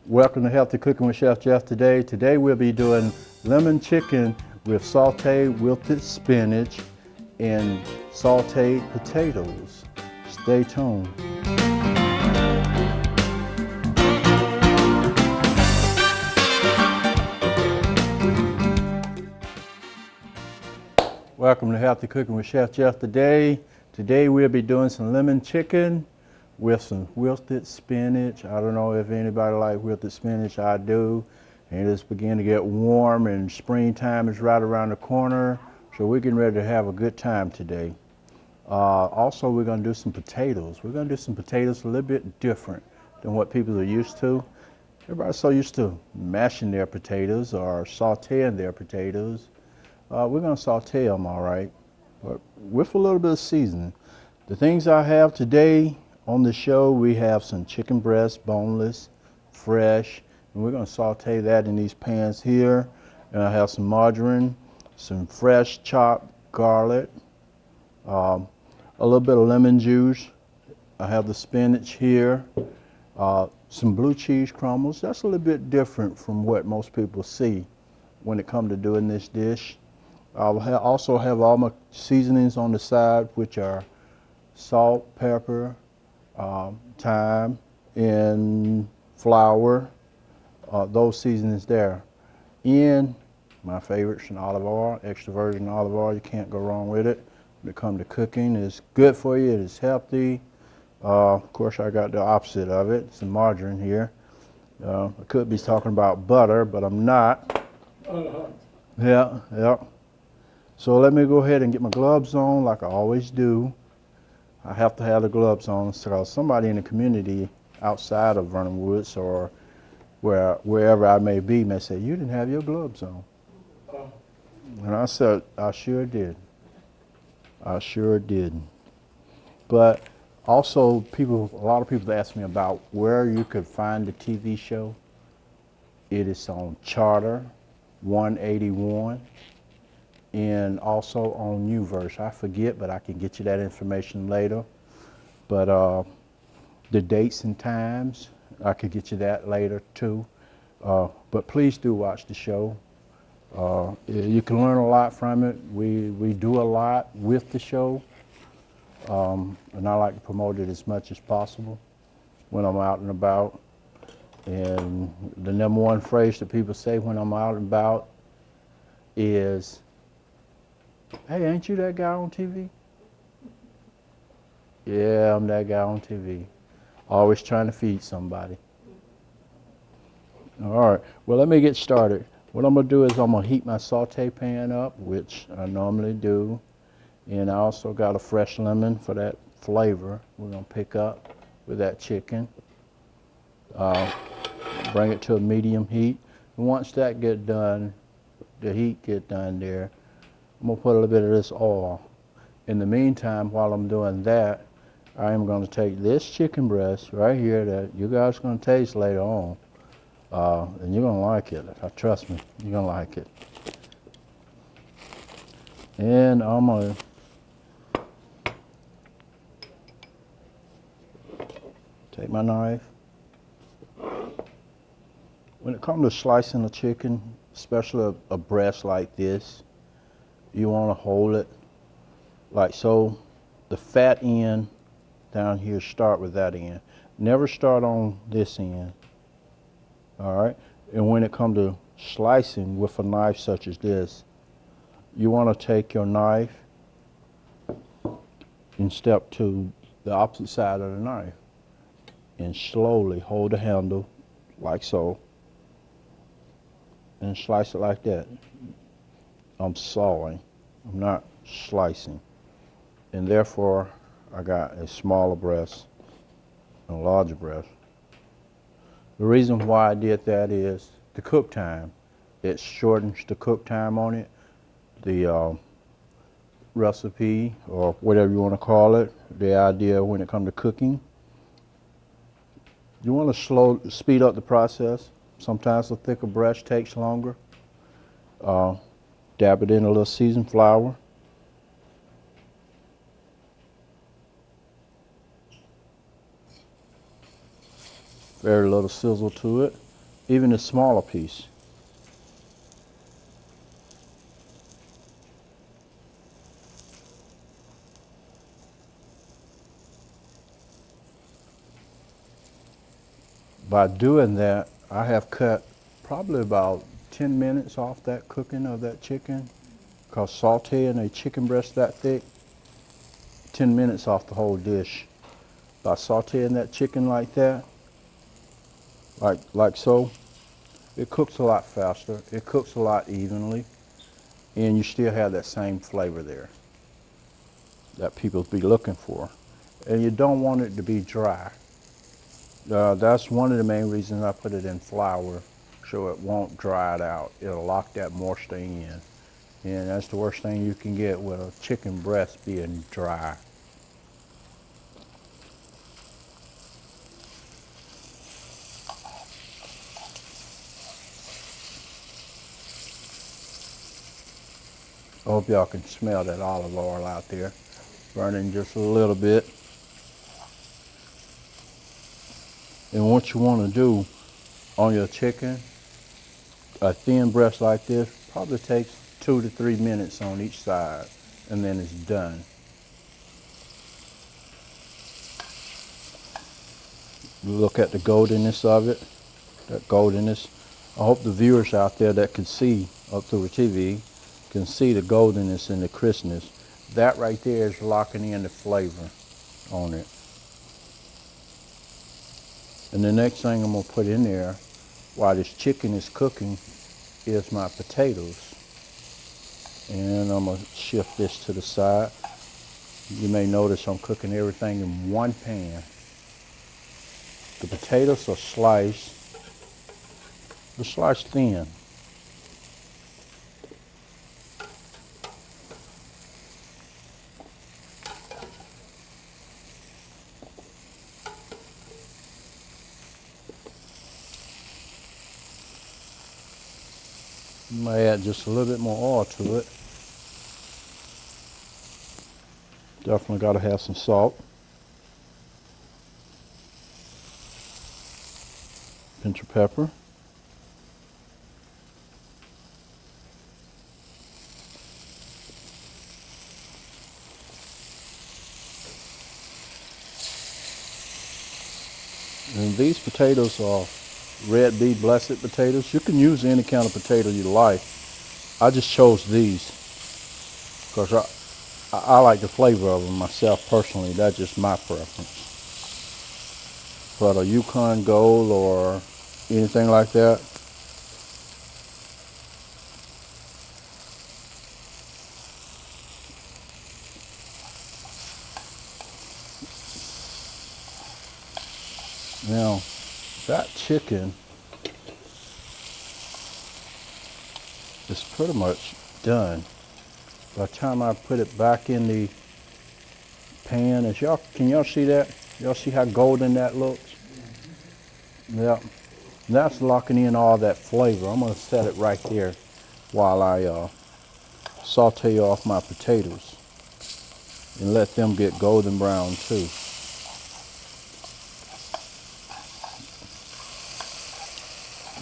Welcome to Healthy Cooking with Chef Jeff today. Today we'll be doing lemon chicken with sauteed wilted spinach and sauteed potatoes. Stay tuned. Welcome to Healthy Cooking with Chef Jeff today. Today we'll be doing some lemon chicken with some wilted spinach. I don't know if anybody likes wilted spinach. I do. And it's beginning to get warm and springtime is right around the corner. So we're getting ready to have a good time today. Also, we're going to do some potatoes. We're going to do some potatoes a little bit different than what people are used to. Everybody's so used to mashing their potatoes or sauteing their potatoes. We're going to saute them, all right, but with a little bit of seasoning. The things I have today on the show, we have some chicken breast, boneless, fresh, and we're going to saute that in these pans here. And I have some margarine, some fresh chopped garlic, a little bit of lemon juice. I have the spinach here, some blue cheese crumbles. That's a little bit different from what most people see when it comes to doing this dish. I'll also have all my seasonings on the side, which are salt, pepper, thyme, and flour, those seasonings there. And my favorites, an olive oil, extra virgin olive oil. You can't go wrong with it when it comes to cooking. It's good for you, it is healthy. Of course, I got the opposite of it, some margarine here. I could be talking about butter, but I'm not. Yeah. So let me go ahead and get my gloves on like I always do. I have to have the gloves on because somebody in the community outside of Vernon Woods or wherever I may be may say, "You didn't have your gloves on." And I said, I sure did. I sure did. But also a lot of people ask me about where you could find the TV show. It is on Charter 181 and also on Uverse. I forget, but I can get you that information later. But the dates and times, I could get you that later too. But please do watch the show. You can learn a lot from it. We do a lot with the show. And I like to promote it as much as possible when I'm out and about. And the number one phrase that people say when I'm out and about is, "Hey, ain't you that guy on TV?" Yeah, I'm that guy on TV. Always trying to feed somebody. All right, well, let me get started. What I'm gonna do is I'm gonna heat my saute pan up, which I normally do. And I also got a fresh lemon for that flavor we're gonna pick up with that chicken. Bring it to a medium heat. And once that get done, the heat get done there, I'm gonna put a little bit of this oil. In the meantime, while I'm doing that, I am gonna take this chicken breast right here that you guys are gonna taste later on. And you're gonna like it. Trust me, you're gonna like it. And I'm gonna take my knife. When it comes to slicing a chicken, especially a breast like this, you want to hold it like so. The fat end down here, start with that end. Never start on this end. All right? And when it comes to slicing with a knife such as this, you want to take your knife and step to the opposite side of the knife and slowly hold the handle like so and slice it like that. I'm sawing, I'm not slicing. And therefore, I got a smaller breast and a larger breast. The reason why I did that is the cook time. It shortens the cook time on it. The recipe, or whatever you want to call it, the idea when it comes to cooking, you want to speed up the process. Sometimes a thicker breast takes longer. Dab it in a little seasoned flour. Very little sizzle to it. even the smaller piece. By doing that, I have cut probably about 10 minutes off that cooking of that chicken, because sauteing a chicken breast that thick, 10 minutes off the whole dish. By sauteing that chicken like that, like so, it cooks a lot faster, it cooks a lot evenly, and you still have that same flavor there that people be looking for. And you don't want it to be dry. That's one of the main reasons I put it in flour, so it won't dry it out. It'll lock that moisture in. And that's the worst thing you can get with a chicken breast being dry. I hope y'all can smell that olive oil out there, burning just a little bit. And what you want to do on your chicken, a thin breast like this, probably takes 2 to 3 minutes on each side, and then it's done. Look at the goldenness of it, that goldenness. I hope the viewers out there that can see up through the TV can see the goldenness and the crispness. That right there is locking in the flavor on it. And the next thing I'm gonna put in there while this chicken is cooking is my potatoes. And I'm gonna shift this to the side. You may notice I'm cooking everything in one pan. The potatoes are sliced. They're sliced thin. You might add just a little bit more oil to it. Definitely got to have some salt. Pinch of pepper. And these potatoes are red bee blessed potatoes. You can use any kind of potato you like. I just chose these because I like the flavor of them myself personally. That's just my preference. But a Yukon Gold or anything like that, now that chicken is pretty much done. By the time I put it back in the pan, can y'all see that? Y'all see how golden that looks? Yep. That's locking in all that flavor. I'm gonna set it right there while I saute off my potatoes and let them get golden brown too.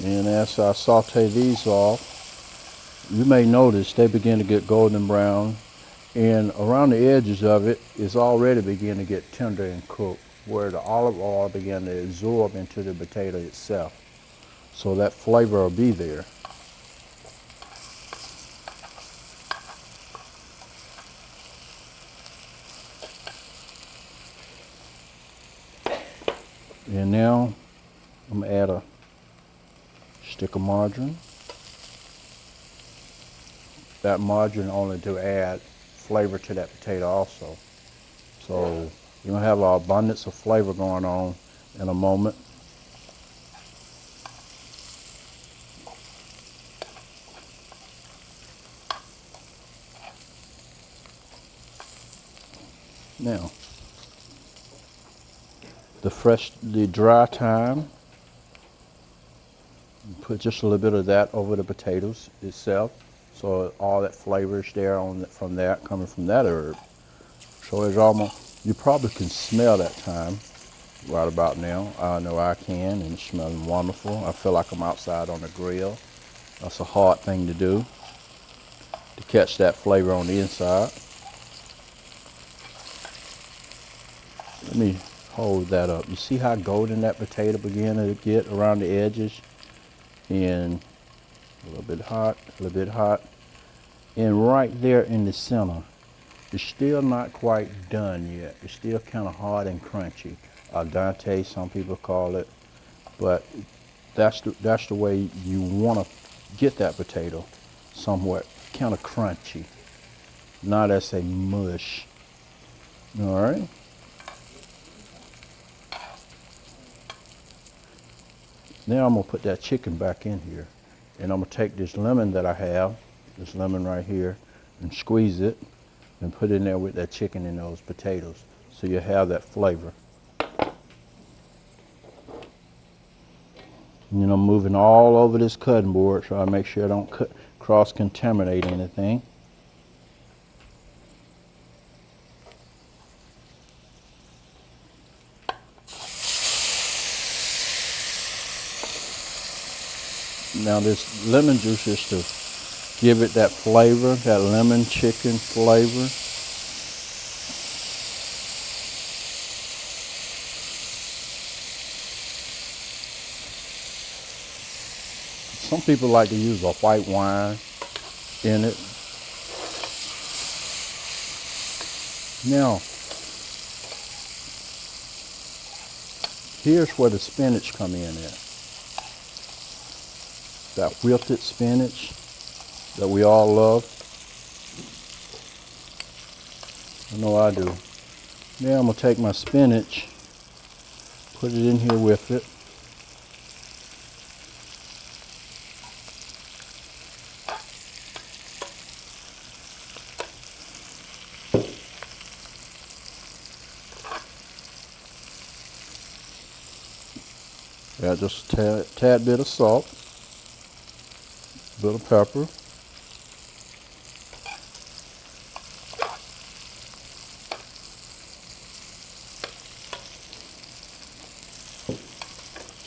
And as I saute these off, you may notice they begin to get golden brown, and around the edges of it is already beginning to get tender and cooked, where the olive oil began to absorb into the potato itself. So that flavor will be there. And now I'm gonna add a stick of margarine. That margarine only to add flavor to that potato also. So you're gonna have an abundance of flavor going on in a moment. Now, the dry thyme, put just a little bit of that over the potatoes itself, so all that flavor is there from coming from that herb. So it's almost, you probably can smell that thyme. right about now. I know I can, and it's smelling wonderful. I feel like I'm outside on the grill. That's a hard thing to do, to catch that flavor on the inside. Let me hold that up. You see how golden that potato beginning to get around the edges? And a little bit hot, a little bit hot. And right there in the center, it's still not quite done yet. It's still kind of hard and crunchy. Al dente, some people call it. But that's the way you want to get that potato, somewhat kind of crunchy, not as a mush. All right. Now I'm gonna put that chicken back in here, and I'm gonna take this lemon that I have, this lemon right here, and squeeze it and put it in there with that chicken and those potatoes, so you have that flavor. And then I'm moving all over this cutting board so I make sure I don't cross-contaminate anything. Now this lemon juice is to give it that flavor, that lemon chicken flavor. Some people like to use a white wine in it. Now, here's where the spinach come in at. That wilted spinach that we all love. I know I do. Now I'm gonna take my spinach, put it in here with it. Add just a tad bit of salt, a bit of pepper.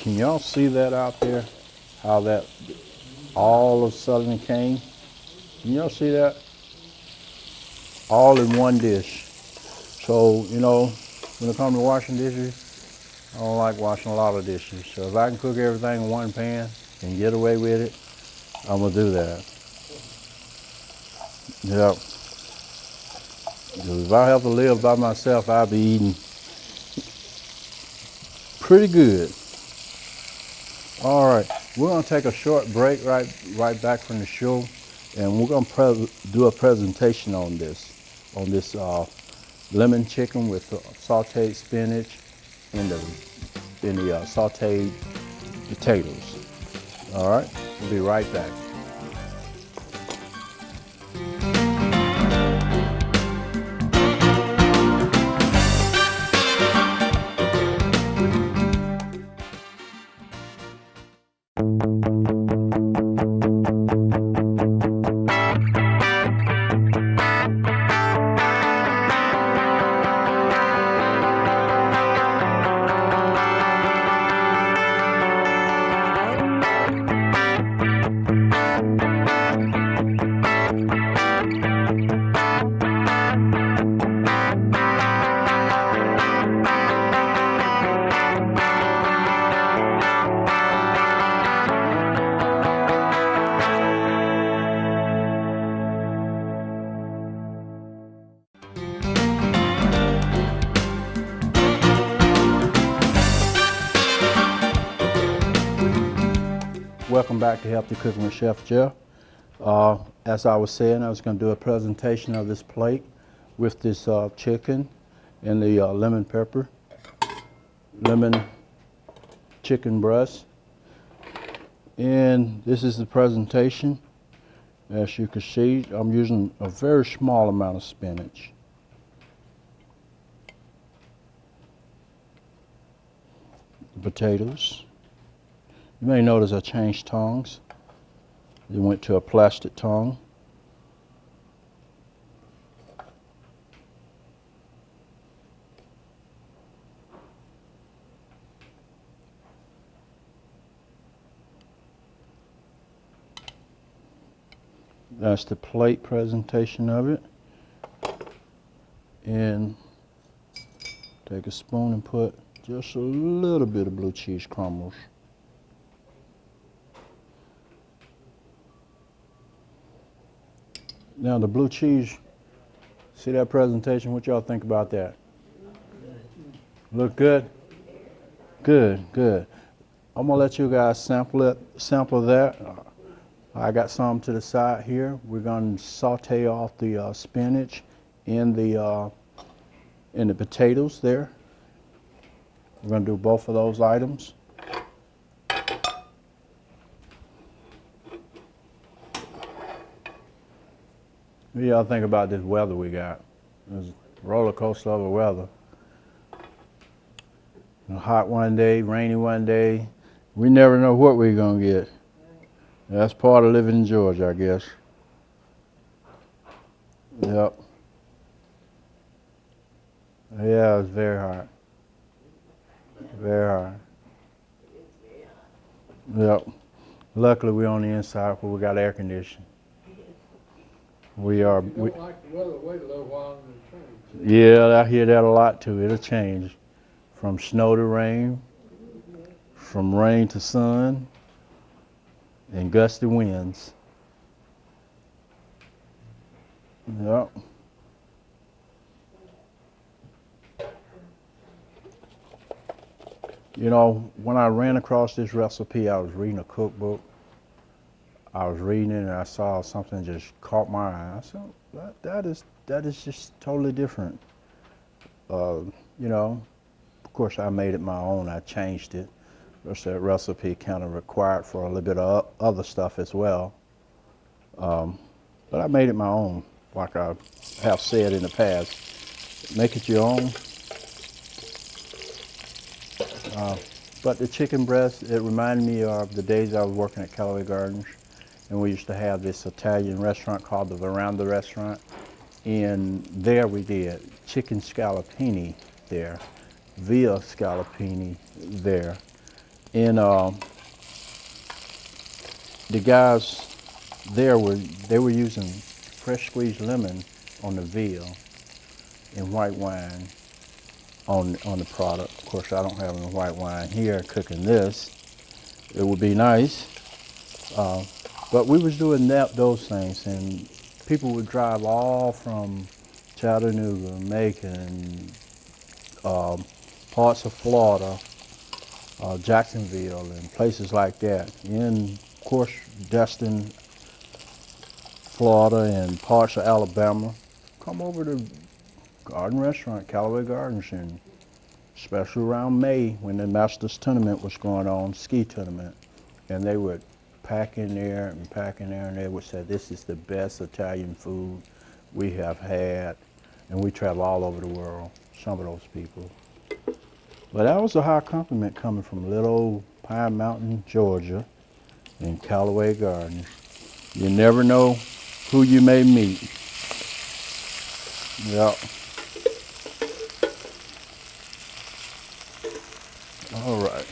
Can y'all see that out there? How that all of a sudden came? Can y'all see that? All in one dish. So, you know, when it comes to washing dishes, I don't like washing a lot of dishes. So if I can cook everything in one pan and get away with it, I'm gonna do that. Yep. If I have to live by myself, I'll be eating pretty good. All right, we're gonna take a short break right back from the show, and we're gonna do a presentation on this lemon chicken with sauteed spinach and the sauteed potatoes. All right, we'll be right back. Welcome back to Healthy Cooking with Chef Jeff. As I was saying, I was going to do a presentation of this plate with this chicken and the lemon chicken breast. And this is the presentation. As you can see, I'm using a very small amount of spinach. The potatoes. You may notice I changed tongs. They went to a plastic tong. That's the plate presentation of it. And take a spoon and put just a little bit of blue cheese crumbles. Now the blue cheese, see that presentation? What y'all think about that? Look good? Good, good. I'm gonna let you guys sample that. I got some to the side here. We're gonna saute off the spinach in the potatoes there. We're gonna do both of those items. What do y'all think about this weather we got? It's a roller coaster of a weather. Hot one day, rainy one day. We never know what we're gonna get. That's part of living in Georgia, I guess. Yep. Yeah, it's very hot. Very hot. Yep. Luckily, we're on the inside where we got air conditioning. We are. You don't like the weather, wait a little while and it'll change. Yeah, I hear that a lot too. It'll change from snow to rain, from rain to sun, and gusty winds. Yep. You know, when I ran across this recipe, I was reading a cookbook. I was reading it and I saw something just caught my eye. I said, that is just totally different. You know, of course I made it my own. I changed it. Because that recipe kind of required for a little bit of other stuff as well. But I made it my own, like I have said in the past. Make it your own. But the chicken breast, it reminded me of the days I was working at Callaway Gardens. And we used to have this Italian restaurant called the Veranda restaurant. And there we did chicken scallopini there, via scallopini there. And the guys there they were using fresh squeezed lemon on the veal and white wine on the product. Of course, I don't have any white wine here cooking this. It would be nice. But we was doing those things, and people would drive all from Chattanooga, Macon, parts of Florida, Jacksonville, and places like that. And of course, Destin, Florida, and parts of Alabama. Come over to Garden Restaurant, Callaway Gardens, and especially around May when the Masters tournament was going on, ski tournament, and they would pack in there, and they would say, this is the best Italian food we have had. And we travel all over the world, some of those people. But that was a high compliment coming from little old Pine Mountain, Georgia, in Callaway Gardens. You never know who you may meet. Yep. All right.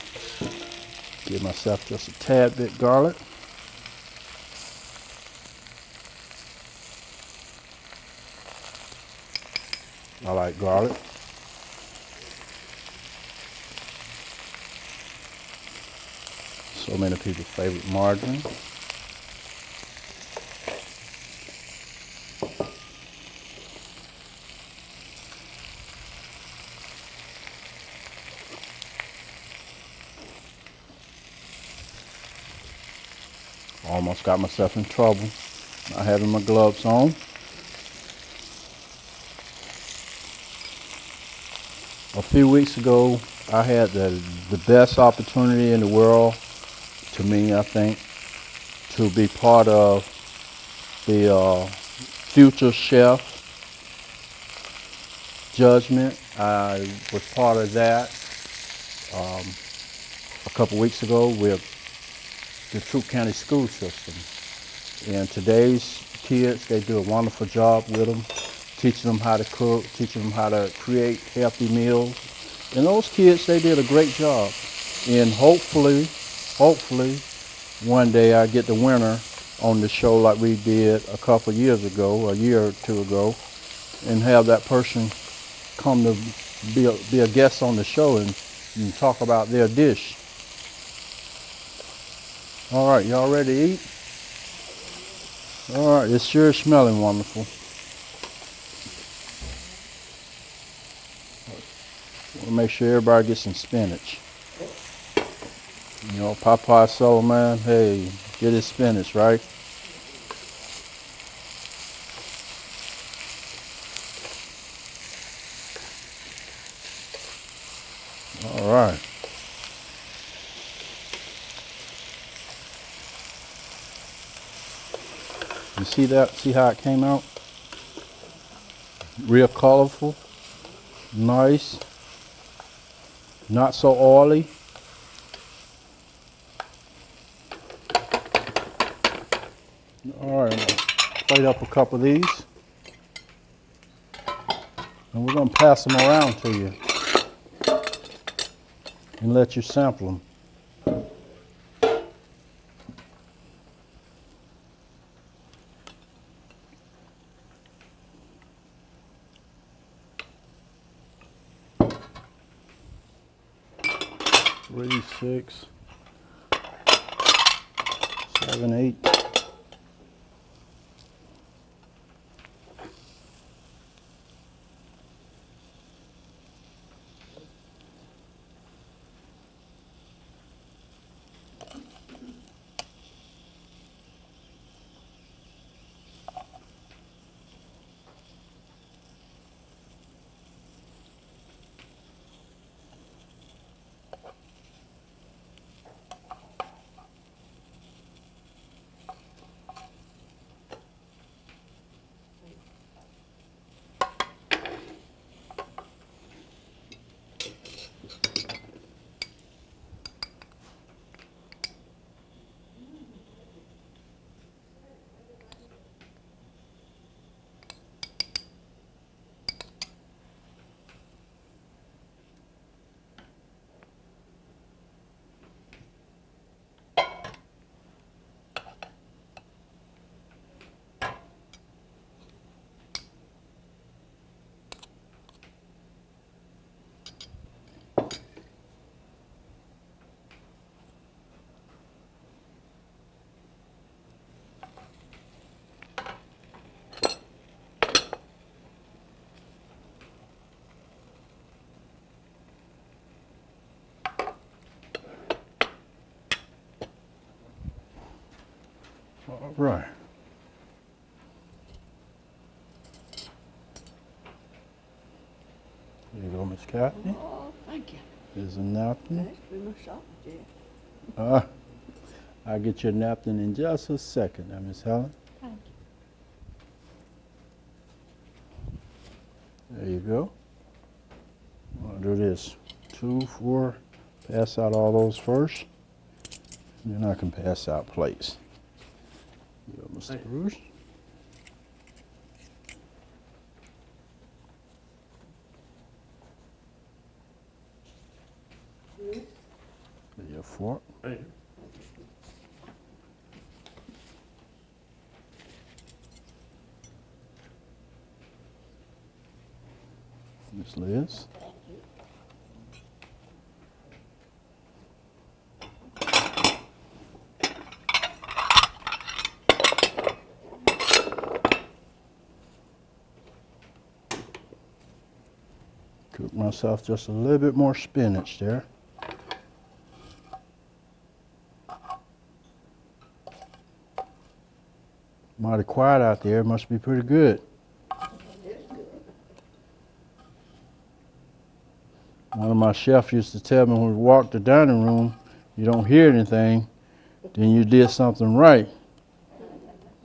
Give myself just a tad bit garlic. I like garlic. So many people's favorite margarine. Almost got myself in trouble not having my gloves on. A few weeks ago, I had the best opportunity in the world, to me, I think, to be part of the Future Chef Judgment. I was part of that a couple weeks ago with the Troup County school system. And today's kids, they do a wonderful job with them, teaching them how to cook, teaching them how to create healthy meals. And those kids, they did a great job. And hopefully, one day I get the winner on the show like we did a couple years ago, a year or two ago, and have that person come to be a guest on the show and talk about their dish. All right, y'all ready to eat? All right, it's sure smelling wonderful. We'll make sure everybody gets some spinach. You know, Popeye soul man, hey, get his spinach, right? All right. You see that? See how it came out? Real colorful, nice, not so oily. All right, I'm gonna plate up a couple of these, and we're gonna pass them around to you and let you sample them. Three, 6, 7, 8. All right. Here you go, Miss Kathy. Oh, thank you. Here's a napkin. Thanks for my shopping, Jeff. I'll get you a napkin in just a second now, Miss Helen. Thank you. There you go. I'll do this. 2, 4. Pass out all those first. Then I can pass out plates. Here you go, Mr. Bruce. There's your fork. Hey. Miss Liz. Thank you. Cook myself just a little bit more spinach there. Mighty quiet out there. Must be pretty good. It's good. One of my chefs used to tell me when we walked the dining room, you don't hear anything, then you did something right.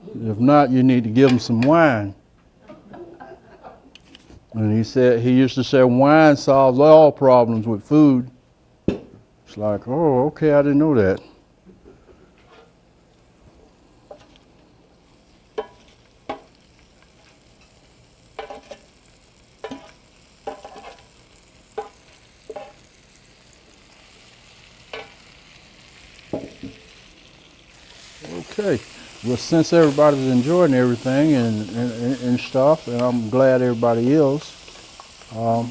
If not, you need to give them some wine. And he used to say wine solves all problems with food. It's like, oh, okay, I didn't know that. Okay, well, since everybody's enjoying everything and stuff, and I'm glad everybody is, I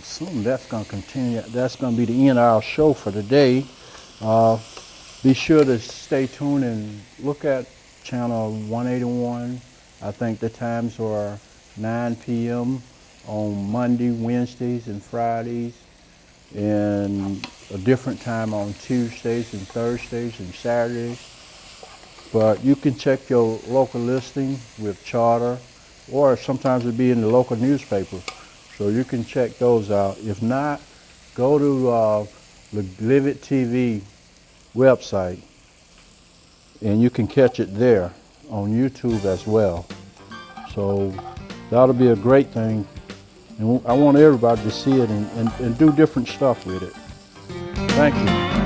assume that's going to continue. That's going to be the end of our show for today. Be sure to stay tuned and look at channel 181. I think the times are 9 p.m. on Monday, Wednesdays, and Fridays, and a different time on Tuesdays and Thursdays and Saturdays. But you can check your local listing with Charter, or sometimes it'll be in the local newspaper. So you can check those out. If not, go to the Live It TV website, and you can catch it there on YouTube as well. So that'll be a great thing, and I want everybody to see it and do different stuff with it. Thank you.